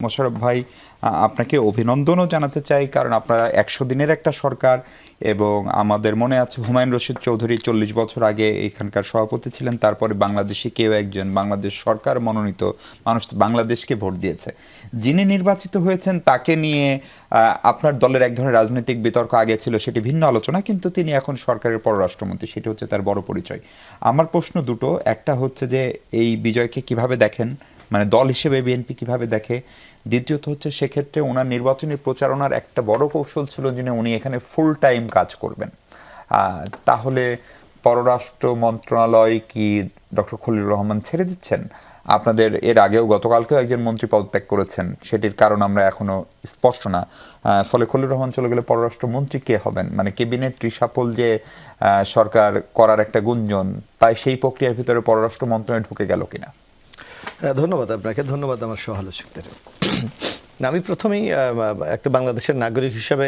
মোশাররফ ভাই, আপনাকে অভিনন্দনও জানাতে চাই, কারণ আপনারা ১০০ দিনের একটা সরকার। এবং আমাদের মনে আছে হুমায়ুন রশিদ চৌধুরী ৪০ বছর আগে এখানকার সভাপতি ছিলেন, তারপরে বাংলাদেশে কেউ একজন বাংলাদেশ সরকার মনোনীত মানুষ বাংলাদেশকে ভোট দিয়েছে। যিনি নির্বাচিত হয়েছেন তাকে নিয়ে আপনার দলের এক ধরনের রাজনৈতিক বিতর্ক আগে ছিল, সেটি ভিন্ন আলোচনা, কিন্তু তিনি এখন সরকারের পররাষ্ট্রমন্ত্রী, সেটি হচ্ছে তার বড় পরিচয়। আমার প্রশ্ন দুটো, একটা হচ্ছে যে এই বিজয়কে কিভাবে দেখেন, মানে দল হিসেবে বিএনপি কিভাবে দেখে। দ্বিতীয়ত হচ্ছে সেক্ষেত্রে ওনার নির্বাচনী প্রচারণার একটা বড় কৌশল ছিল যে উনি এখানে ফুল টাইম কাজ করবেন। তাহলে পররাষ্ট্র মন্ত্রণালয় কি ডক্টর খলিলুর রহমান ছেড়ে দিচ্ছেন? আপনাদের এর আগেও গতকালকেও একজন মন্ত্রী পদত্যাগ করেছেন, সেটির কারণ আমরা এখনো স্পষ্ট না। ফলে খলিলুর রহমান চলে গেলে পররাষ্ট্রমন্ত্রী কে হবেন? মানে ক্যাবিনেট রিশাফল যে সরকার করার একটা গুঞ্জন, তাই সেই প্রক্রিয়ার ভিতরে পররাষ্ট্র মন্ত্রণালয় ঢুকে গেল কিনা? ধন্যবাদ আপনাকে, ধন্যবাদ আমার সহ-আলোচকদের। আমি প্রথমেই একটা বাংলাদেশের নাগরিক হিসাবে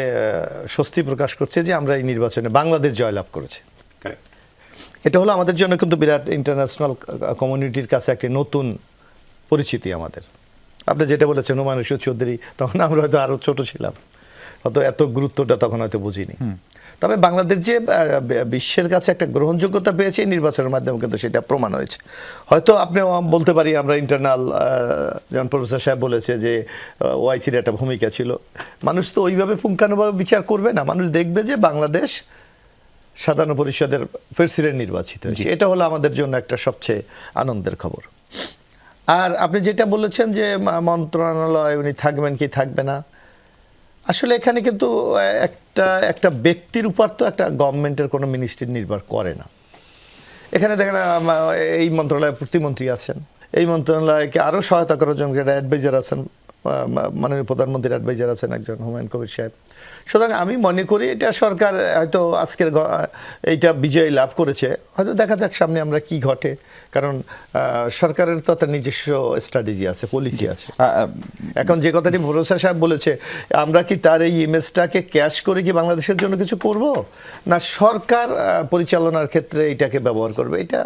স্বস্তি প্রকাশ করছি যে আমরা এই নির্বাচনে বাংলাদেশ জয়লাভ করেছে। এটা হলো আমাদের জন্য কিন্তু বিরাট ইন্টারন্যাশনাল কমিউনিটির কাছে একটি নতুন পরিচিতি আমাদের। আপনি যেটা বলেছেন হুমায়ুন রশিদ চৌধুরী, তখন আমরা হয়তো আরও ছোট ছিলাম, হয়তো এত গুরুত্বটা তখন হয়তো বুঝিনি। তবে বাংলাদেশ যে বিশ্বের কাছে একটা গ্রহণযোগ্যতা পেয়েছে এই নির্বাচনের মাধ্যমে, কিন্তু সেটা প্রমাণ হয়েছে। হয়তো আপনি বলতে পারি আমরা ইন্টারনাল, যেমন প্রফেসর সাহেব বলেছে যে ওআইসির একটা ভূমিকা ছিল। মানুষ তো ওইভাবে পুঙ্খানুভাবে বিচার করবে না, মানুষ দেখবে যে বাংলাদেশ সাধারণ পরিষদের প্রেসিডেন্ট নির্বাচিত হয়েছে। এটা হলো আমাদের জন্য একটা সবচেয়ে আনন্দের খবর। আর আপনি যেটা বলেছেন যে মন্ত্রণালয় উনি থাকবেন কি থাকবে না, আসলে এখানে কিন্তু একটা ব্যক্তির উপর তো একটা গভর্নমেন্টের কোনো মিনিস্ট্রি নির্ভর করে না। এখানে দেখেন এই মন্ত্রণালয়ে প্রতিমন্ত্রী আছেন, এই মন্ত্রণালয়কে আরও সহায়তা করার জন্য একটা অ্যাডভাইজার আছেন, মাননীয় প্রধানমন্ত্রীর অ্যাডভাইজার আছেন একজন, হুমায়ুন কবির সাহেব। সুতরাং আমি মনে করি এটা সরকার হয়তো আজকের এইটা বিজয় লাভ করেছে, হয়তো দেখা যাক সামনে আমরা কি ঘটে। কারণ সরকারের তো একটা নিজস্ব স্ট্র্যাটেজি আছে, পলিসি আছে। এখন যে কথাটি ভরসা সাহেব বলেছে, আমরা কি তার এই ইমেজটাকে ক্যাশ করে কি বাংলাদেশের জন্য কিছু করব, না সরকার পরিচালনার ক্ষেত্রে এটাকে ব্যবহার করবে, এটা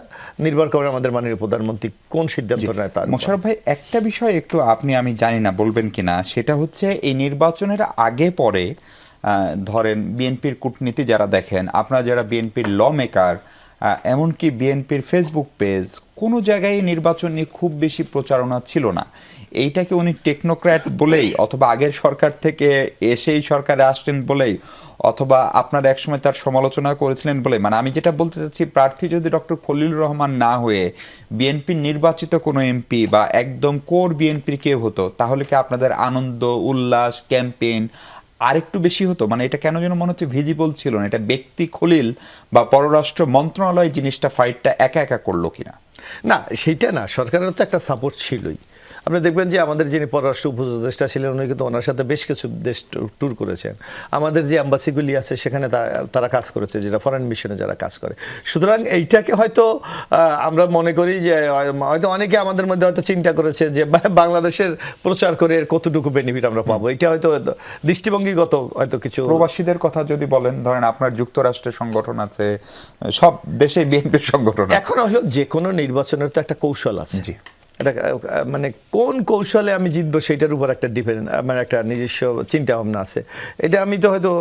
নির্ভর করে আমাদের মাননীয় প্রধানমন্ত্রী কোন সিদ্ধান্ত নেয় তার। মোশাররফ ভাই, একটা বিষয় একটু আমি জানি না বলবেন কিনা, সেটা হচ্ছে এই নির্বাচনের আগে পরে ধরেন বিএনপির কূটনীতি যারা দেখেন, আপনারা যারা বিএনপির ল মেকার, এমনকি বিএনপির ফেসবুক পেজ, কোনো জায়গায় নির্বাচন নিয়ে খুব বেশি প্রচারণা ছিল না। এইটাকে উনি টেকনোক্র্যাট বলেই, অথবা আগের সরকার থেকে এসেই সরকারে আসলেন বলেই, অথবা আপনারা একসময় তার সমালোচনা করেছিলেন বলে, মানে আমি যেটা বলতে চাচ্ছি, প্রার্থী যদি ডক্টর খলিলুর রহমান না হয়ে বিএনপির নির্বাচিত কোনো এমপি বা একদম কোর বিএনপির কেউ হতো, তাহলে কি আপনাদের আনন্দ উল্লাস ক্যাম্পেইন আরেকটু বেশি হতো? মানে এটা কেন যেন মনে হচ্ছে ভিজিবল ছিল না, এটা ব্যক্তি খলিল বা পররাষ্ট্র মন্ত্রণালয় জিনিসটা ফাইটটা একা একা করলো কিনা? না, সেইটা না, সরকারের তো একটা সাপোর্ট ছিলই। আপনি দেখবেন যে আমাদের যিনি পররাষ্ট্র উপদেষ্টা ছিলেন উনি কিন্তু ওনার সাথে বেশ কিছু দেশ ট্যুর করেছেন। আমাদের যে অ্যাম্বাসিগুলি আছে সেখানে তারা কাজ করেছে, যেটা ফরেন মিশনে যারা কাজ করে। সুতরাং এইটাকে হয়তো আমরা মনে করি যে হয়তো অনেকে আমাদের মধ্যে হয়তো চিন্তা করেছে যে বাংলাদেশের প্রচার করে কতটুকু বেনিফিট আমরা পাবো, এটা হয়তো দৃষ্টিভঙ্গিগত হয়তো কিছু। প্রবাসীদের কথা যদি বলেন, ধরেন আপনার যুক্তরাষ্ট্রের সংগঠন আছে, সব দেশে বিএনপির সংগঠন। এখন হলো যে কোনো নির্বাচনের তো একটা কৌশল আছে, এটা মানে কোন কৌশলে আমি জিতবো সেটার উপর একটা ডিপেন্ড, মানে একটা নিজস্ব চিন্তা ভাবনা আছে। এটা আমি তো হয়তো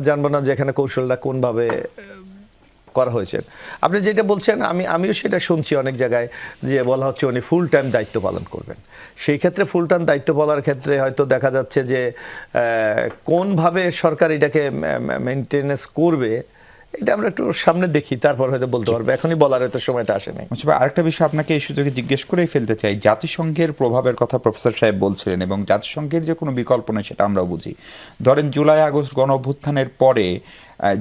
জানবো না যে এখানে কৌশলটা কোনভাবে করা হয়েছে। আপনি যেটা বলছেন আমিও সেটা শুনছি অনেক জায়গায়, যে বলা হচ্ছে উনি ফুল টাইম দায়িত্ব পালন করবেন। সেই ক্ষেত্রে ফুল টাইম দায়িত্ব পালনের ক্ষেত্রে হয়তো দেখা যাচ্ছে যে কোনভাবে সরকার এটাকে মেনটেনেন্স করবে, এটা আমরা একটু সামনে দেখি, তারপর হয়তো বলতে পারবো, এখনই বলার হয়তো সময়টা আসে নাই। আরেকটা বিষয় আপনাকে এই সুযোগে জিজ্ঞেস করেই ফেলতে চাই, জাতিসংঘের প্রভাবের কথা প্রফেসর সাহেব বলছিলেন, এবং জাতিসংঘের যে কোনো বিকল্প নেই সেটা আমরাও বুঝি। ধরেন জুলাই আগস্ট গণ অভ্যুত্থানের পরে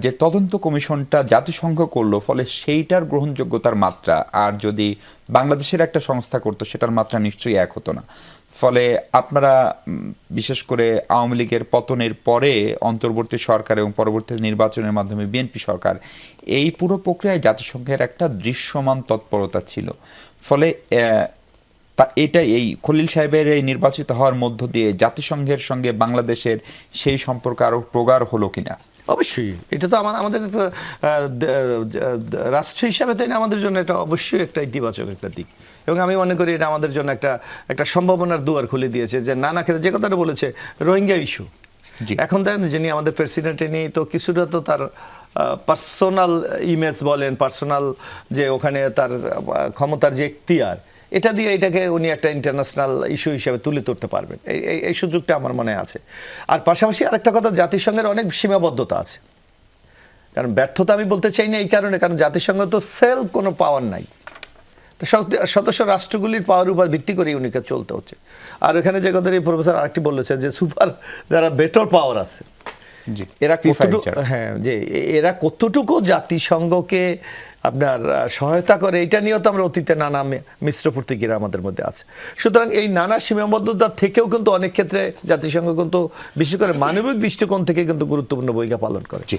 যে তদন্ত কমিশনটা জাতিসংঘ করলো, ফলে সেইটার গ্রহণযোগ্যতার মাত্রা আর যদি বাংলাদেশের একটা সংস্থা করতো সেটার মাত্রা নিশ্চয়ই এক হতো না। ফলে আপনারা বিশেষ করে আওয়ামী লীগের পতনের পরে অন্তর্বর্তী সরকার এবং পরবর্তী নির্বাচনের মাধ্যমে বিএনপি সরকার, এই পুরো প্রক্রিয়ায় জাতিসংঘের একটা দৃশ্যমান তৎপরতা ছিল। ফলে এটা এই খলিল সাহেবের এই নির্বাচিত হওয়ার মধ্য দিয়ে জাতিসংঘের সঙ্গে বাংলাদেশের সেই সম্পর্ক আরও প্রগাঢ় হলো কিনা? অবশ্যই এটা তো আমাদের রাষ্ট্র হিসাবে তো এটা আমাদের জন্য এটা অবশ্যই একটা ইতিবাচক একটা দিক, এবং আমি মনে করি এটা আমাদের জন্য একটা সম্ভাবনার দুয়ার খুলে দিয়েছে। যে নানা ক্ষেত্রে যে কথাটা বলেছে রোহিঙ্গা ইস্যু, জি। এখন দেখেন যিনি আমাদের প্রেসিডেন্টে নিয়ে তো কিছুটা তো তার পার্সোনাল ইমেজ বলেন, পার্সোনাল যে ওখানে তার ক্ষমতার যে এখতিয়ার, এটা দিয়ে এটাকে উনি একটা ইন্টারন্যাশনাল ইস্যু হিসেবে তুলে ধরতে পারবেন, এই সুযোগটা আমার মনে আছে। আর পাশাপাশি আরেকটা কথা, জাতিসংঘের অনেক সীমাবদ্ধতা আছে, কারণ ব্যর্থতা আমি বলতে চাই না এই কারণে, কারণ জাতিসংঘ তো সেলফ কোনো পাওয়ার নাই, তো সদস্য রাষ্ট্রগুলির পাওয়ার উপর ভিত্তি করে উনিকে চলতে হচ্ছে। আর এখানে যে কথা প্রফেসর আরেকটি বলেছে যে সুপার যারা বেটার পাওয়ার আছে, জি, এরা কতটুকু, P5 হ্যাঁ, যে এরা কতটুকু জাতিসংঘকে আপনার সহায়তা করে, এটা নিয়েও তো আমরা অতীতে নানা মিশ্র প্রতিক্রিয়া আমাদের মধ্যে আছে। সুতরাং এই নানা সীমাবদ্ধতা থেকেও কিন্তু অনেক ক্ষেত্রে জাতিসংঘ কিন্তু বিশেষ করে মানবিক দৃষ্টিকোণ থেকে কিন্তু গুরুত্বপূর্ণ ভূমিকা পালন করে। জি।